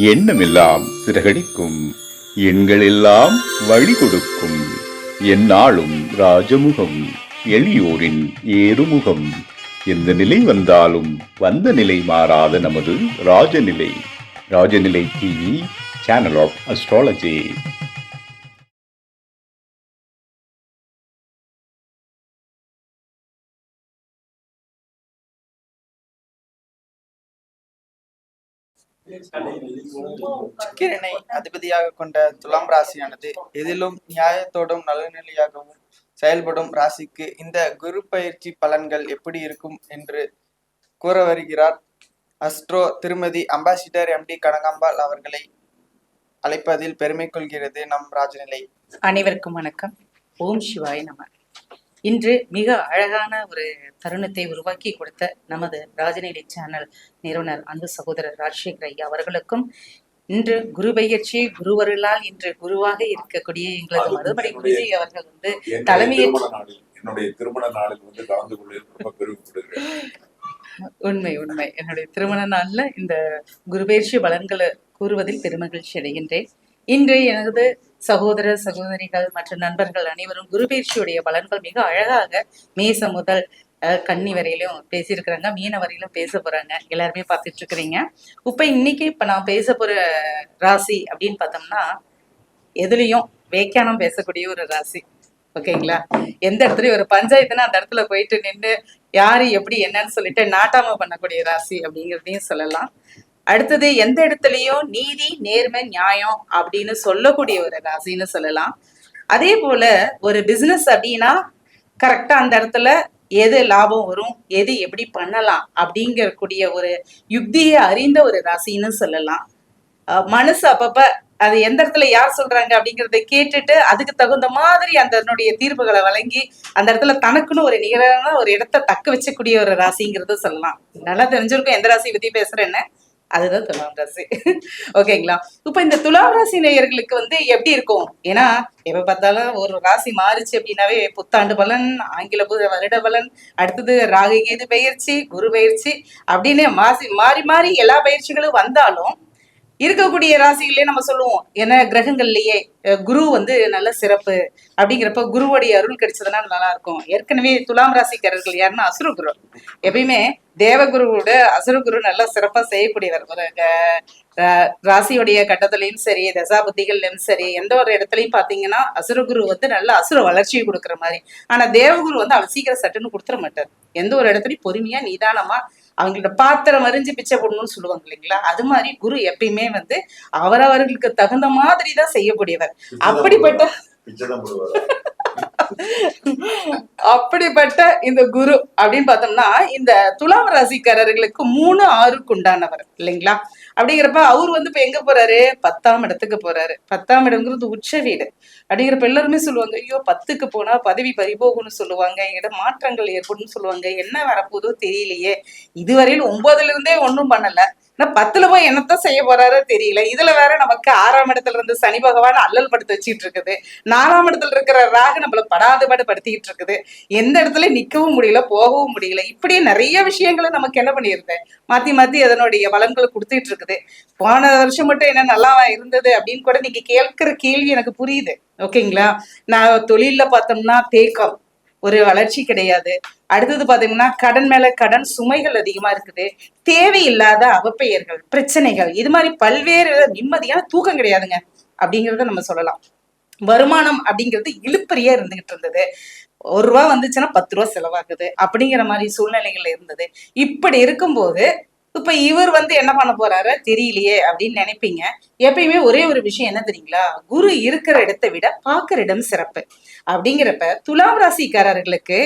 எண்ணமெல்லாம் சிறகடிக்கும், எண்களெல்லாம் வழி கொடுக்கும், எந்நாளும் ராஜமுகம், எளியோரின் ஏறுமுகம். எந்த நிலை வந்தாலும் வந்த நிலை மாறாத நமது Rajanilai. Rajanilai TV, channel of astrology. சுக்கிரனை அதிபதியாக கொண்ட துலாம் ராசியானது எதிலும் நியாயத்தோடும் நலநிலையாகவும் செயல்படும் ராசிக்கு இந்த குரு பயிற்சி பலன்கள் எப்படி இருக்கும் என்று கூற வருகிறார் அஸ்ட்ரோ திருமதி அம்பாசிடர் எம்டி கனகாம்பாள் அவர்களை அழைப்பதில் பெருமை கொள்கிறது நம் ராஜநிலை. அனைவருக்கும் வணக்கம். ஓம் சிவாய் நம. இன்று மிக அழகான ஒரு தருணத்தை உருவாக்கி கொடுத்த நமது ராஜநிலை சேனல் நிறுவனர் அன்பு சகோதரர் ராஜசேகர் ஐயா அவர்களுக்கும், இன்று குரு பயிற்சி குருவர்களால் இன்று குருவாக இருக்கக்கூடிய எங்களது மறுபடி குருஜி அவர்கள் என்னுடைய திருமண நாளில் கலந்து கொள்ள உண்மை என்னுடைய திருமண நாள்ல இந்த குரு பயிற்சி பலன்களை கூறுவதில் பெருமகிழ்ச்சி அடைகின்றேன். இன்று எனது சகோதர சகோதரிகள் மற்றும் நண்பர்கள் அனைவரும் குரு பயிற்சியுடைய பலன்கள் மிக அழகாக மேசம் முதல் கன்னி வரையிலும் பேசியிருக்கிறாங்க, மீன வரையிலும் பேச போறாங்க. எல்லாருமே பார்த்துட்டு இருக்கிறீங்க. இப்ப நான் பேச போற ராசி அப்படின்னு பார்த்தோம்னா எதுலயும் வேக்கியானம் பேசக்கூடிய ஒரு ராசி. ஓகேங்களா? எந்த இடத்துலயும் ஒரு பஞ்சாயத்துனா அந்த இடத்துல போயிட்டு நின்று யாரு எப்படி என்னன்னு சொல்லிட்டு நாட்டாம பண்ணக்கூடிய ராசி அப்படிங்கிறதையும் சொல்லலாம். அடுத்தது எந்த இடத்துலயும் நீதி நேர்மை நியாயம் அப்படின்னு சொல்லக்கூடிய ஒரு ராசின்னு சொல்லலாம். அதே போல ஒரு பிசினஸ் அப்படின்னா கரெக்டா அந்த இடத்துல எது லாபம் வரும், எது எப்படி பண்ணலாம் அப்படிங்கக்கூடிய ஒரு யுக்தியை அறிந்த ஒரு ராசின்னு சொல்லலாம். மனசு அப்பப்ப அது எந்த இடத்துல யார் சொல்றாங்க அப்படிங்கறத கேட்டுட்டு அதுக்கு தகுந்த மாதிரி அதனுடைய தீர்ப்புகளை வழங்கி அந்த இடத்துல தனக்குன்னு ஒரு நிகரான ஒரு இடத்த தக்க வச்சக்கூடிய ஒரு ராசிங்கிறத சொல்லலாம். நல்லா தெரிஞ்சிருக்கும் எந்த ராசி பத்தி பேசுறேன்னு. அதுதான் துலாம் ராசி. ஓகேங்களா? இப்ப இந்த துலாம் ராசி நேயர்களுக்கு எப்படி இருக்கும்? ஏன்னா எப்ப பார்த்தாலும் ஒரு ராசி மாறிச்சு அப்படின்னாவே புத்தாண்டு பலன், ஆங்கில வருட பலன், அடுத்தது ராகு கேது பயிற்சி, குரு பயிற்சி அப்படின்னு மாறி மாறி எல்லா பயிற்சிகளும் வந்தாலும் இருக்கக்கூடிய ராசிகளே நம்ம சொல்லுவோம் ஏன்னா கிரகங்கள்லயே குரு நல்ல சிறப்பு அப்படிங்கிறப்ப குருவுடைய அருள் கிடைச்சதுன்னா நல்லா இருக்கும். ஏற்கனவே துலாம் ராசிக்காரர்கள் யாருன்னா அசுரகுரு. எப்பயுமே தேவகுருவோட அசுரகுரு நல்லா சிறப்பா செய்யக்கூடியவர். ஒரு ராசியுடைய கட்டத்திலையும் சரி, தசாபுத்திகள்லயும் சரி, எந்த ஒரு இடத்துலயும் பாத்தீங்கன்னா அசுரகுரு நல்ல அசுர வளர்ச்சியை கொடுக்குற மாதிரி. ஆனா தேவகுரு அவ்வளவு சீக்கிரம் சட்டுன்னு கொடுத்துட மாட்டார். எந்த ஒரு இடத்துலயும் பொறுமையா நிதானமா அவங்களோட பாத்திரம் அறிஞ்சு பிச்சை போடணும்னு சொல்லுவாங்க இல்லைங்களா? அது மாதிரி குரு எப்பயுமே அவரவர்களுக்கு தகுந்த மாதிரிதான் செய்யக்கூடியவர். அப்படிப்பட்ட இந்த குரு அப்படின்னு பார்த்தோம்னா இந்த துலாம் ராசிக்காரர்களுக்கு 3, 6க்கு உண்டானவர் இல்லைங்களா? அப்படிங்கிறப்ப அவர் இப்ப எங்க போறாரு? 10ஆம் இடத்துக்கு போறாரு. 10ஆம் இடம்ங்கிறது உச்ச வீடு. அப்படிங்கிறப்ப எல்லாருமே சொல்லுவாங்க, ஐயோ 10க்கு போனா பதவி பறிபோகும்னு சொல்லுவாங்க, இட மாற்றங்கள் ஏற்படும் சொல்லுவாங்க. என்ன வரப்போதோ தெரியலையே. இதுவரையில் 9ல இருந்தே ஒன்றும் பண்ணல, 10ல போய் என்னத்தான் செய்ய போறாரோ தெரியல. இதுல வேற நமக்கு 6ஆம் இடத்துல இருந்து சனி பகவான் அல்லல் படுத்து வச்சுட்டு இருக்குது. 4ஆம் இடத்துல இருக்கிற ராகு நம்மள படாதபாடு படுத்திக்கிட்டு இருக்குது. எந்த இடத்துல நிக்கவும் முடியல, போகவும் முடியல. இப்படியே நிறைய விஷயங்களை நமக்கு என்ன பண்ணியிருந்தேன் மாத்தி மாத்தி அதனுடைய பலன்களை கொடுத்துட்டு இருக்குது. போன வருஷம் மட்டும் என்ன நல்லா இருந்தது அப்படின்னு கூட நீங்க கேட்கிற கேள்வி எனக்கு புரியுது. ஓகேங்களா? நான் தொழில்ல பார்த்தோம்னா தேக்கம், ஒரு வளர்ச்சி கிடையாது. அடுத்தது பாத்தீங்கன்னா கடன் மேல கடன் சுமைகள் அதிகமா இருக்குது. தேவையில்லாத அவப்பெயர்கள், பிரச்சனைகள், இது மாதிரி பல்வேறு நிம்மதியான தூக்கம் கிடையாதுங்க அப்படிங்கறத நம்ம சொல்லலாம். வருமானம் அப்படிங்கிறது இழுப்பறியா இருந்துகிட்டு இருந்தது. 1 ரூபா வந்துச்சுன்னா 10 ரூபா செலவாகுது அப்படிங்கிற மாதிரி சூழ்நிலைகள் இருந்தது. இப்படி இருக்கும்போது இப்ப இவர் என்ன பண்ண போறாரு தெரியலையே அப்படின்னு நினைப்பீங்க. எப்பயுமே ஒரே ஒரு விஷயம் என்ன தெரியுங்களா? குரு இருக்கிற இடத்தை விட பாக்குற இடம் சிறப்பு. அப்படிங்கிறப்ப துலாம் ராசிக்காரர்களுக்கு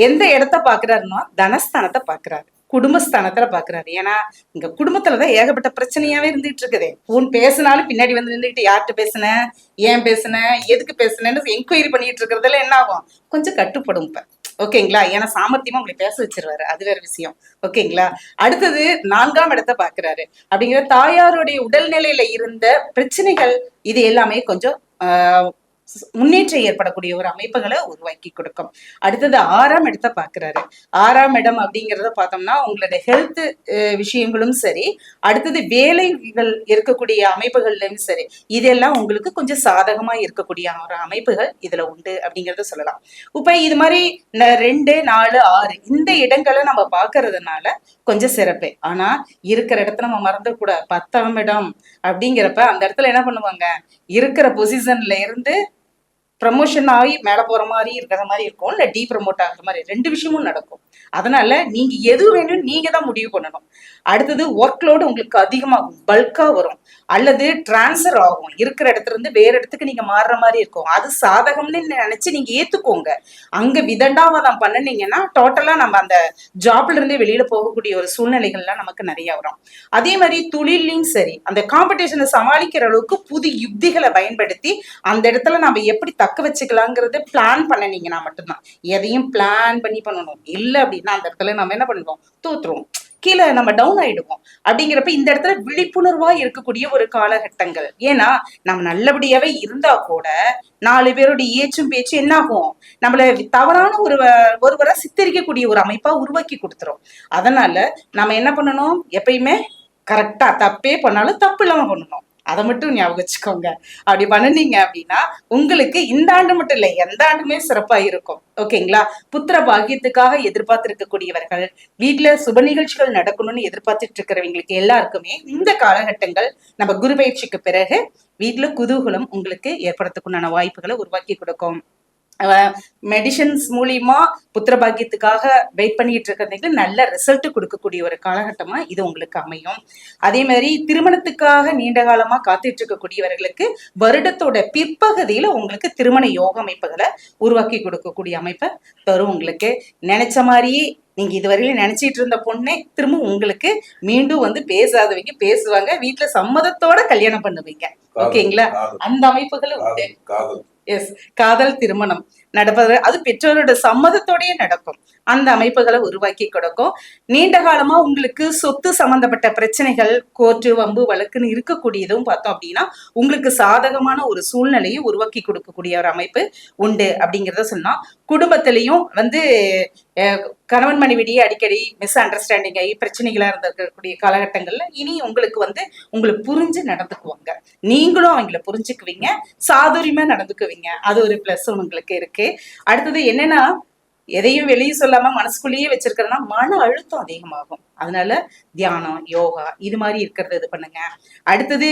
எந்த இடத்த பாக்குறாருன்னா தனஸ்தானத்தை பாக்குறாரு, குடும்பஸ்தானத்துல பாக்குறாரு. ஏன்னா இங்க குடும்பத்துலதான் ஏகப்பட்ட பிரச்சனையாவே இருந்துட்டு இருக்குது. உன் பேசினாலும் பின்னாடி நின்றுட்டு யார்கிட்ட பேசுன, ஏன் பேசுன, எதுக்கு பேசுனேன்னு என்கொயரி பண்ணிட்டு இருக்கிறதுல என்ன ஆகும்? கொஞ்சம் கட்டுப்படும் இப்ப. ஓகேங்களா? ஏன்னா சாமர்த்தியமா உங்களை பேச வச்சிருவாரு, அது வேற விஷயம். ஓகேங்களா? அடுத்தது 4ஆம் இடத்தை பாக்குறாரு. அப்படிங்கிற தாயாருடைய உடல்நிலையில இருந்த பிரச்சனைகள் இது எல்லாமே கொஞ்சம் முன்னேற்றம் ஏற்படக்கூடிய ஒரு அமைப்புகளை உருவாக்கி கொடுக்கும். அடுத்தது 6ஆம் இடத்தை பாக்குறாரு. 6ஆம் இடம் அப்படிங்கறத பார்த்தோம்னா உங்களுடைய ஹெல்த் விஷயங்களும் சரி, அடுத்தது வேலைகள் இருக்கக்கூடிய அமைப்புகள்லயும் சரி, இதெல்லாம் உங்களுக்கு கொஞ்சம் சாதகமா இருக்கக்கூடிய ஒரு அமைப்புகள் இதுல உண்டு அப்படிங்கறத சொல்லலாம். இப்ப இது மாதிரி 2, 4, 6 இந்த இடங்களை நம்ம பாக்குறதுனால கொஞ்சம் சிறப்பு. ஆனா இருக்கிற இடத்துல நம்ம மறந்துடக்கூடாது. 10ஆம் இடம் அப்படிங்கிறப்ப அந்த இடத்துல என்ன பண்ணுவாங்க, இருக்கிற பொசிஷன்ல இருந்து ப்ரமோஷன் ஆகி மேல போற மாதிரி இருக்கிற மாதிரி இருக்கும், இல்ல டீ ப்ரமோட் ஆகிற மாதிரி 2 விஷயமும் நடக்கும். அதனால நீங்க எது வேணும் நீங்க தான் முடிவு பண்ணணும். அடுத்தது ஒர்க் லோடு உங்களுக்கு அதிகமாகும், பல்கா வரும், அல்லது டிரான்ஸ்ஃபர் ஆகும், இருக்கிற இடத்துல இருந்து வேற இடத்துக்கு நீங்க மாறுற மாதிரி இருக்கும். அது சாதகம்னு நினைச்சு நீங்க ஏத்துக்கோங்க. அங்க விதண்டாவாதம் பண்ணினீங்கன்னா டோட்டலா நம்ம அந்த ஜாப்ல இருந்தே வெளியில போகக்கூடிய ஒரு சூழ்நிலைகள்லாம் நமக்கு நிறைய வரும். அதே மாதிரி தொழிலையும் சரி, அந்த காம்படிஷனை சமாளிக்கிற அளவுக்கு புது யுக்திகளை பயன்படுத்தி அந்த இடத்துல நம்ம எப்படி தக்க வச்சுக்கலாங்கிறது பிளான் பண்ணினீங்கன்னா மட்டும்தான். எதையும் பிளான் பண்ணி பண்ணணும். இல்லை அப்படின்னா அந்த இடத்துல நம்ம என்ன பண்ணுவோம், தோத்துருவோம், கீழே நம்ம டவுன் ஆயிடுவோம். அப்படிங்கிறப்ப இந்த இடத்துல விழிப்புணர்வா இருக்கக்கூடிய ஒரு காலகட்டங்கள். ஏன்னா நம்ம நல்லபடியாவே இருந்தா கூட 4 பேரோட ஏச்சும் பேச்சு என்ன ஆகும், நம்மள தவறான ஒருவரை சித்தரிக்கக்கூடிய ஒரு அமைப்பா உருவாக்கி கொடுத்துரும். அதனால நம்ம என்ன பண்ணணும், எப்பயுமே கரெக்டா தப்பே பண்ணாலும் தப்பு இல்லாம பண்ணணும். அதை மட்டும் ஞாபகம் வச்சுக்கோங்க. அப்படி பண்ணினீங்க அப்படின்னா உங்களுக்கு இந்த ஆண்டு மட்டும் இல்லை, எந்த ஆண்டுமே சிறப்பா இருக்கும். ஓகேங்களா? புத்திர பாக்கியத்துக்காக எதிர்பார்த்து இருக்கக்கூடியவர்கள், வீட்டுல சுப நிகழ்ச்சிகள் நடக்கணும்னு எதிர்பார்த்துட்டு இருக்கிறவங்களுக்கு எல்லாருக்குமே இந்த காலகட்டங்கள் நம்ம குரு பயிற்சிக்கு பிறகு வீட்டுல குதூகலம் உங்களுக்கு ஏற்படுறதுக்குண்டான வாய்ப்புகளை உருவாக்கி கொடுக்கும். மெடிசன்ஸ் மூலியமா புத்திர பாக்கியத்துக்காக வெயிட் பண்ணிட்டு இருக்கிறதுக்கு நல்ல ரிசல்ட் கொடுக்கக்கூடிய ஒரு காலகட்டமா இது உங்களுக்கு அமையும். அதே மாதிரி திருமணத்துக்காக நீண்ட காலமா காத்துட்டு இருக்கக்கூடியவர்களுக்கு வருடத்தோட பிற்பகுதியில உங்களுக்கு திருமண யோக அமைப்புகளை உருவாக்கி கொடுக்கக்கூடிய அமைப்பை தரும். உங்களுக்கு நினைச்ச மாதிரியே நீங்க இதுவரையிலும் நினைச்சிட்டு இருந்த பொண்ணே திரும்ப உங்களுக்கு மீண்டும் வந்து பேசாதவங்க பேசுவாங்க, வீட்டுல சம்மதத்தோட கல்யாணம் பண்ணுவீங்க. ஓகேங்களா? அந்த அமைப்புகளும் உண்டு. எஸ், காதல் திருமணம் நடப்பது அது பெற்றோரோட சம்மதத்தோடயே நடக்கும். அந்த அமைப்புகளை உருவாக்கி கொடுக்கும். நீண்ட காலமா உங்களுக்கு சொத்து சம்பந்தப்பட்ட பிரச்சனைகள், கோர்ட்டு வம்பு வழக்குன்னு இருக்கக்கூடியதும் பார்த்தோம் அப்படின்னா உங்களுக்கு சாதகமான ஒரு சூழ்நிலையை உருவாக்கி கொடுக்கக்கூடிய ஒரு அமைப்பு உண்டு அப்படிங்கிறத சொன்னா, குடும்பத்திலையும் வந்து கணவன் மனைவிடையே அடிக்கடி மிஸ் அண்டர்ஸ்டாண்டிங் ஆகி பிரச்சனைகளா இருந்திருக்கக்கூடிய காலகட்டங்கள்ல இனி உங்களுக்கு வந்து உங்களை புரிஞ்சு நடந்துக்குவாங்க, நீங்களும் அவங்கள புரிஞ்சுக்குவீங்க, சாதுரியமா நடந்துக்குவீங்க. அது ஒரு பிளஸ் உங்களுக்கு இருக்கு. அடுத்தது என்னன்னா, எதையும் வெளியே சொல்லாம மனசுக்குள்ளேயே வச்சிருக்கிறதுனா மன அழுத்தம் அதிகமாகும். அதனால தியானம், யோகா இது மாதிரி இருக்கிறது இது பண்ணுங்க. அடுத்தது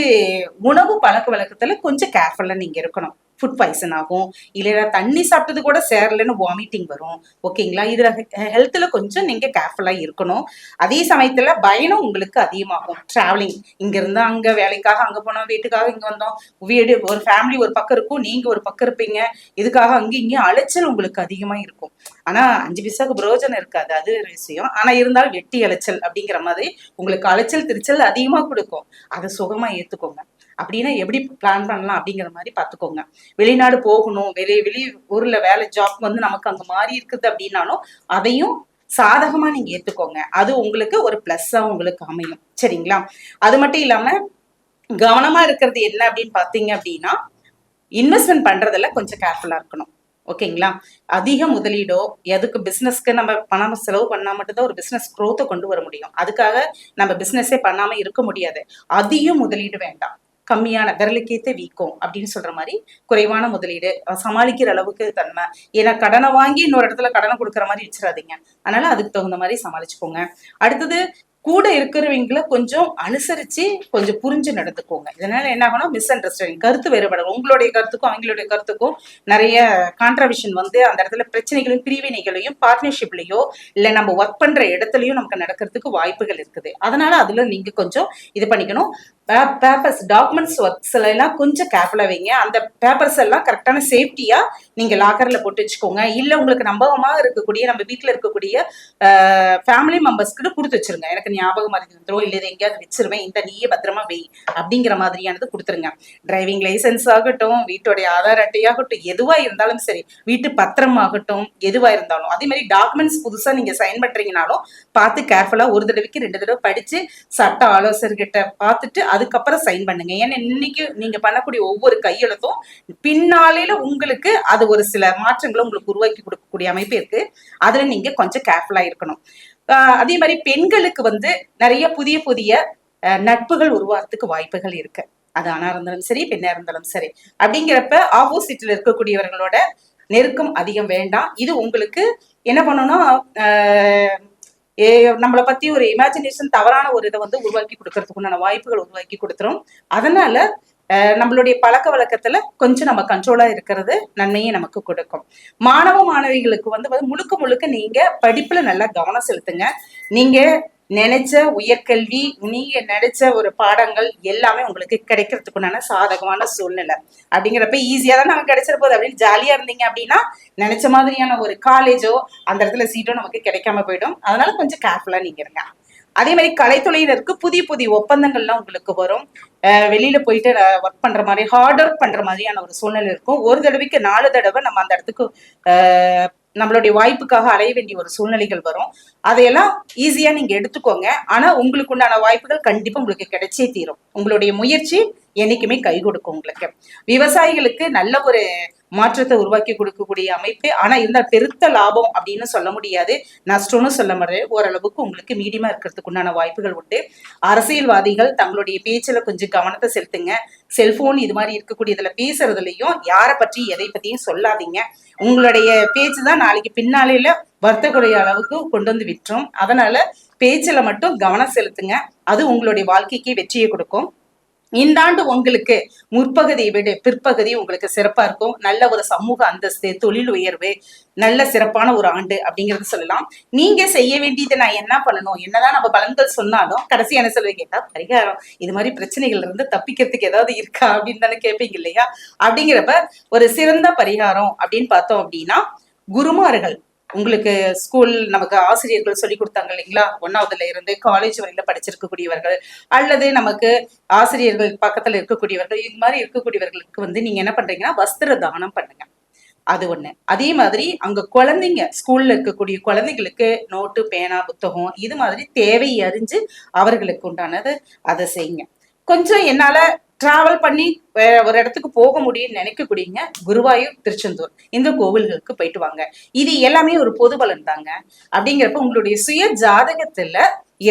உணவு பழக்க வழக்கத்துல கொஞ்சம் கேர்ஃபுல்லா நீங்க இருக்கணும். ஃபுட் பாய்சன் ஆகும், இல்லைன்னா தண்ணி சாப்பிட்டது கூட சேரலன்னு வாமிட்டிங் வரும். ஓகேங்களா? இதுல ஹெல்த்ல கொஞ்சம் நீங்க கேர்ஃபுல்லா இருக்கணும். அதே சமயத்துல பயணம் உங்களுக்கு அதிகமாகும். டிராவலிங், இங்க இருந்தா அங்க வேலைக்காக அங்க போனோம், வீட்டுக்காக இங்க வந்தோம், வீடு ஒரு ஃபேமிலி ஒரு பக்கம் இருக்கும், நீங்க ஒரு பக்கம் இருப்பீங்க, இதுக்காக அங்க இங்கேயும் அலைச்சல் உங்களுக்கு அதிகமா இருக்கும். ஆனா 5 பைசாக்கு பிரயோஜனம் இருக்காது, அது ஒரு விஷயம். ஆனா இருந்தாலும் வெட்டி அலைச்சல் அப்படிங்கிற மாதிரி உங்களுக்கு அலைச்சல் திருச்சல் அதிகமா கொடுக்கும். அதை சுகமா ஏத்துக்கோங்க. அப்படின்னா எப்படி பிளான் பண்ணலாம் அப்படிங்கிற மாதிரி பாத்துக்கோங்க. வெளிநாடு போகணும், வெளி ஊர்ல வேலை ஜாப் வந்து நமக்கு அங்க மாறி இருக்குது அப்படின்னாலும் அதையும் சாதகமா நீங்க ஏத்துக்கோங்க. அது உங்களுக்கு ஒரு பிளஸ்ஸா உங்களுக்கு அமையும். சரிங்களா? அது மட்டும் இல்லாம கவனமா இருக்கிறது என்ன அப்படின்னு பாத்தீங்க அப்படின்னா, இன்வெஸ்ட்மெண்ட் பண்றதுல கொஞ்சம் கேர்ஃபுல்லா இருக்கணும். ஓகேங்களா? அதிக முதலீடோ, எதுக்கு பிசினஸ்க்கு நம்ம பணம் செலவு பண்ணா மட்டும்தான் ஒரு பிசினஸ் குரோத்தை கொண்டு வர முடியும். அதுக்காக நம்ம பிசினஸே பண்ணாம இருக்க முடியாது. அதிக முதலீடு வேண்டாம், கம்மியான விரலுக்கேத்த வீக்கம் அப்படின்னு சொல்ற மாதிரி குறைவான முதலீடு, சமாளிக்கிற அளவுக்கு தன்மை. ஏன்னா கடனை வாங்கி இன்னொரு இடத்துல கடனை கொடுக்குற மாதிரி வச்சிடாதீங்க. அதனால அதுக்கு தகுந்த மாதிரி சமாளிச்சுக்கோங்க. அடுத்தது கூட இருக்கிறவங்களை கொஞ்சம் அனுசரிச்சு கொஞ்சம் புரிஞ்சு நடந்துக்கோங்க. இதனால என்ன ஆகும்னா மிஸ் அண்டர்ஸ்டாண்டிங், கருத்து வேறுபாடு, உங்களுடைய கருத்துக்கும் அவங்களுடைய கருத்துக்கும் நிறைய கான்ட்ரவர்ஷன் வந்து அந்த இடத்துல பிரச்சனைகளையும் பிரிவினைகளையும் பார்ட்னர்ஷிப்லயோ இல்ல நம்ம ஒர்க் பண்ற இடத்துலயும் நமக்கு நடக்கிறதுக்கு வாய்ப்புகள் இருக்குது. அதனால அதுல நீங்க கொஞ்சம் இது பண்ணிக்கணும். பேப்பர்ஸ், டாக்குமெண்ட்ஸ் ஒர்க்ஸ் எல்லாம் கொஞ்சம் கேர்ஃபுல்லா வைங்க. அந்த பேப்பர்ஸ் எல்லாம் கரெக்டான சேஃப்டியா நீங்க லாக்கர்ல போட்டு வச்சுக்கோங்க. இல்ல உங்களுக்கு நம்பகமாக இருக்கக்கூடிய நம்ம வீட்டுல இருக்கக்கூடிய ஃபேமிலி மெம்பர்ஸ்க்கு கொடுத்து வச்சிருங்க. எனக்கு ஞாபகம் மறந்து வந்துடும், இல்லை இதை எங்கேயாவது வச்சிருவேன், இந்த நீயே பத்திரமா வை அப்படிங்கிற மாதிரியானது கொடுத்துருங்க. டிரைவிங் லைசன்ஸ் ஆகட்டும், வீட்டுடைய ஆதார் அட்டையாகட்டும், எதுவா இருந்தாலும் சரி, வீட்டு பத்திரம் ஆகட்டும், எதுவா இருந்தாலும். அதே மாதிரி டாக்குமெண்ட்ஸ் புதுசா நீங்க சைன் பண்றீங்கனாலும் பார்த்து கேர்ஃபுல்லா ஒரு தடவைக்கு 2 தடவை படிச்சு சட்ட ஆலோசகர்கிட்ட பார்த்துட்டு அதுக்கப்புறம் சைன் பண்ணுங்க. ஏன்னா இன்னைக்கு நீங்க பண்ணக்கூடிய ஒவ்வொரு கையெழுத்தும் பின்னாலையில உங்களுக்கு அது ஒரு சில மாற்றங்களை உங்களுக்கு உருவாக்கி கொடுக்கக்கூடிய அமைப்பு இருக்கு. அதுல நீங்க கொஞ்சம் கேர்ஃபுல்லா இருக்கணும். அதே மாதிரி பெண்களுக்கு நிறைய புதிய புதிய நட்புகள் உருவாகிறதுக்கு வாய்ப்புகள் இருக்கு. அது ஆணா இருந்தாலும் சரி, பெண்ணா இருந்தாலும் சரி. அப்படிங்கிறப்ப ஆப்போசிட்ல இருக்கக்கூடியவர்களோட நெருக்கம் அதிகம் வேண்டாம். இது உங்களுக்கு என்ன பண்ணணும்னா நம்மளை பத்தி ஒரு இமேஜினேஷன், தவறான ஒரு இதை உருவாக்கி கொடுக்கறதுக்குண்டான வாய்ப்புகள் உருவாக்கி கொடுத்துரும். அதனால நம்மளுடைய பழக்க வழக்கத்துல கொஞ்சம் நம்ம கண்ட்ரோலா இருக்கிறது நன்மையை நமக்கு கொடுக்கும். மாணவ மாணவிகளுக்கு முழுக்க முழுக்க நீங்க படிப்புல நல்லா கவனம் செலுத்துங்க. நீங்க நினைச்ச உயர்கல்வி, நீங்க நினைச்ச ஒரு பாடங்கள் எல்லாமே உங்களுக்கு கிடைக்கிறதுக்குண்டான சாதகமான சூழ்நிலை. அப்படிங்கிறப்ப ஈஸியா தான் நமக்கு கிடைச்சிட போகுது அப்படின்னு ஜாலியா இருந்தீங்க அப்படின்னா நினைச்ச மாதிரியான ஒரு காலேஜோ அந்த இடத்துல சீட்டோ நமக்கு கிடைக்காம போயிடும். அதனால கொஞ்சம் கேர்ஃபுல்லா நீங்க இருங்க. அதே மாதிரி கலைத்துறையினருக்கு புதிய புதிய ஒப்பந்தங்கள்லாம் உங்களுக்கு வரும். வெளியில போயிட்டு ஒர்க் பண்ற மாதிரி, ஹார்ட் ஒர்க் பண்ற மாதிரியான ஒரு சூழ்நிலை இருக்கும். ஒரு தடவைக்கு 4 தடவை நம்ம அந்த இடத்துக்கு நம்மளுடைய வாய்ப்புக்காக அலைய வேண்டிய ஒரு சூழ்நிலைகள் வரும். அதையெல்லாம் ஈஸியா நீங்க எடுத்துக்கோங்க. ஆனா உங்களுக்கு உண்டான வாய்ப்புகள் கண்டிப்பா உங்களுக்கு கிடைச்சே தீரும். உங்களுடைய முயற்சி என்னைக்குமே கை கொடுக்கும். உங்களுக்கு விவசாயிகளுக்கு நல்ல ஒரு மாற்றத்தை உருவாக்கி கொடுக்கக்கூடிய அமைப்பு. ஆனா இருந்தா பெருத்த லாபம் அப்படின்னு சொல்ல முடியாது, நஷ்டம்னு சொல்ல முடியாது. ஓரளவுக்கு உங்களுக்கு மீடியமா இருக்கிறதுக்கு உண்டான வாய்ப்புகள் உண்டு. அரசியல்வாதிகள் தங்களுடைய பேச்சுல கொஞ்சம் கவனத்தை செலுத்துங்க. செல்போன் இது மாதிரி இருக்கக்கூடியதுல பேசுறதுலயும் யாரை பற்றி எதை பத்தியும் சொல்லாதீங்க. உங்களுடைய பேச்சு தான் நாளைக்கு பின்னாலையில வருத்தக்கூடிய அளவுக்கு கொண்டு வந்து விட்டுரும். அதனால பேச்சுல மட்டும் கவனம் செலுத்துங்க. அது உங்களுடைய வாழ்க்கைக்கு வெற்றியை கொடுக்கும். இந்த ஆண்டு உங்களுக்கு முற்பகுதியை விட பிற்பகுதி உங்களுக்கு சிறப்பா இருக்கும். நல்ல ஒரு சமூக அந்தஸ்து, தொழில் உயர்வு, நல்ல சிறப்பான ஒரு ஆண்டு அப்படிங்கறது சொல்லலாம். நீங்க செய்ய வேண்டியது, நான் என்ன பண்ணணும், என்னதான் நம்ம பலன்கள் சொன்னாலும் கடைசி என்ன சொல்லுவீங்க கேட்டா, பரிகாரம், இது மாதிரி பிரச்சனைகள் இருந்து தப்பிக்கிறதுக்கு ஏதாவது இருக்கா அப்படின்னு தானே கேட்பீங்க இல்லையா? அப்படிங்கிறப்ப ஒரு சிறந்த பரிகாரம் அப்படின்னு பார்த்தோம் அப்படின்னா, குருமார்கள் உங்களுக்கு ஸ்கூல் நமக்கு ஆசிரியர்கள் சொல்லி கொடுத்தாங்க இல்லைங்களா, 1ஆவதுல இருந்து காலேஜ் வரையில படிச்சிருக்கக்கூடியவர்கள், அல்லது நமக்கு ஆசிரியர்கள் பக்கத்துல இருக்கக்கூடியவர்கள், இது மாதிரி இருக்கக்கூடியவர்களுக்கு நீங்க என்ன பண்றீங்கன்னா வஸ்திர தானம் பண்ணுங்க. அது ஒண்ணு. அதே மாதிரி அங்க குழந்தைங்க, ஸ்கூல்ல இருக்கக்கூடிய குழந்தைங்களுக்கு நோட்டு, பேனா, புத்தகம் இது மாதிரி தேவை அறிஞ்சு அவர்களுக்கு உண்டானது அதை செய்யுங்க. கொஞ்சம் என்னால டிராவல் பண்ணி ஒரு இடத்துக்கு போக முடியும்னு நினைக்கக்கூடியங்க, குருவாயூர், திருச்செந்தூர் இந்த கோவில்களுக்கு போயிட்டு வாங்க. இது எல்லாமே ஒரு பொது பலன் தாங்க. அப்படிங்கிறப்ப உங்களுடைய சுய ஜாதகத்துல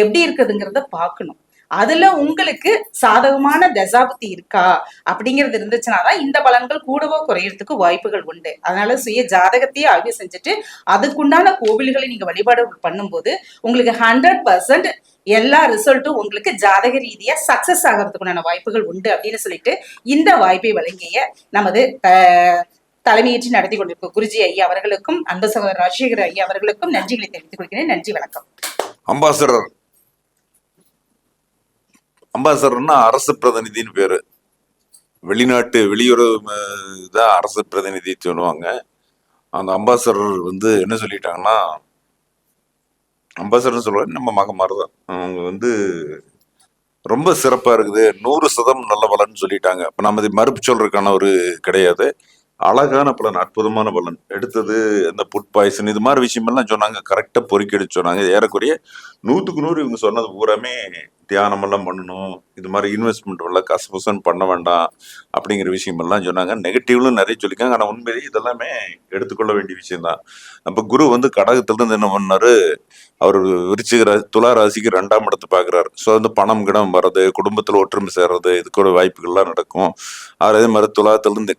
எப்படி இருக்குதுங்கிறத பார்க்கணும். அதுல உங்களுக்கு சாதகமான தசாபுத்தி இருக்கா அப்படிங்கிறது இருந்துச்சுன்னாதான் இந்த பலன்கள் கூடவோ குறையறதுக்கு வாய்ப்புகள் உண்டு. அதனால சுய ஜாதகத்தையே ஆய்வு செஞ்சுட்டு அதுக்குண்டான கோவில்களை நீங்க வழிபாடு பண்ணும்போது உங்களுக்கு 100% எல்லா ரிசல்ட்டும் உங்களுக்கு ஜாதக ரீதியா சக்சஸ் ஆகிறதுக்குண்டான வாய்ப்புகள் உண்டு அப்படின்னு சொல்லிட்டு இந்த வாய்ப்பை வழங்கிய நமது தலைமையேற்றி நடத்தி கொண்டிருக்கும் குருஜி ஐயா அவர்களுக்கும், அன்பு சகோதரர் ராஜசேகர் ஐயா அவர்களுக்கும் நன்றிகளை தெரிவித்துக் கொள்கிறேன். நன்றி, வணக்கம். அம்பாசடர்னா அரசு பிரதிநிதின்னு பேரு. வெளியுறவு தான் அரசு பிரதிநிதி சொல்லுவாங்க. அந்த அம்பாசடர் என்ன சொல்லிட்டாங்கன்னா, அம்பாசடர் சொல்லுவாங்க நம்ம மக மாதிரிதான். அவங்க ரொம்ப சிறப்பா இருக்குது, 100% நல்ல பலன் சொல்லிட்டாங்க. இப்ப நம்ம இதை மறுப்பு சொல்றதுக்கான ஒரு கிடையாது. அழகான பலன், அற்புதமான பலன். எடுத்தது இந்த ஃபுட் பாய்சன் இது மாதிரி விஷயமெல்லாம் சொன்னாங்க. கரெக்டா பொறுக்கெடுத்து சொன்னாங்க. ஏறக்குறைய 100க்கு 100 இவங்க சொன்னது பூராமே தியானம் எல்லாம் பண்ணணும், இது மாதிரி இன்வெஸ்ட்மெண்ட் எல்லாம் கசபசன் பண்ண வேண்டாம் அப்படிங்கிற விஷயம் எல்லாம் சொன்னாங்க. நெகட்டிவ்லும் நிறைய சொல்லிக்காங்க. ஆனா உண்மையிலேயே இதெல்லாமே எடுத்துக்கொள்ள வேண்டிய விஷயம் தான். அப்ப குரு கடகத்துல இருந்து என்ன பண்ணாரு, அவர் விருச்சிக துலா ராசிக்கு 2ஆம் இடத்தை பாக்குறாரு. ஸோ பணம் கிடம் வர்றது, குடும்பத்துல ஒற்றுமை சேர்றது, இதுக்கூட வாய்ப்புகள்லாம் நடக்கும். அதே மாதிரி துலாத்துல இருந்து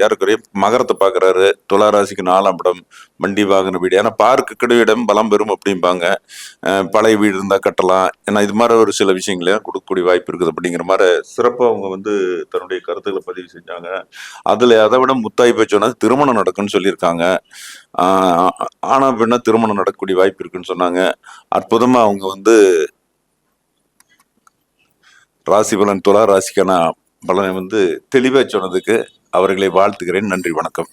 ஏறக்குறைய மகரத்தை பாக்குறாரு. துலா ராசிக்கு 4ஆம் இடம், வண்டி வாகன வீடு. ஏன்னா பார்க்கு கிடையிடம் பலம் பெறும் அப்படிம்பாங்க. பழைய வீடு இருந்தா கட்டலாம். ஏன்னா இது மாதிரி ஒரு சில விஷயங்களையும் கொடுக்கக்கூடிய வாய்ப்பு இருக்குது. அப்படிங்கிற மாதிரி சிறப்பாக அவங்க தன்னுடைய கருத்துக்களை பதிவு செஞ்சாங்க. அதுல அதை விட முத்தாய் போய் சொன்னா திருமணம் நடக்குன்னு சொல்லியிருக்காங்க. ஆனா பெண்ணா திருமணம் நடக்கக்கூடிய வாய்ப்பு இருக்குன்னு சொன்னாங்க. அற்புதமா அவங்க ராசி பலன், துலா ராசிக்கான பலனை தெளிவா சொன்னதுக்கு அவர்களை வாழ்த்துகிறேன். நன்றி, வணக்கம்.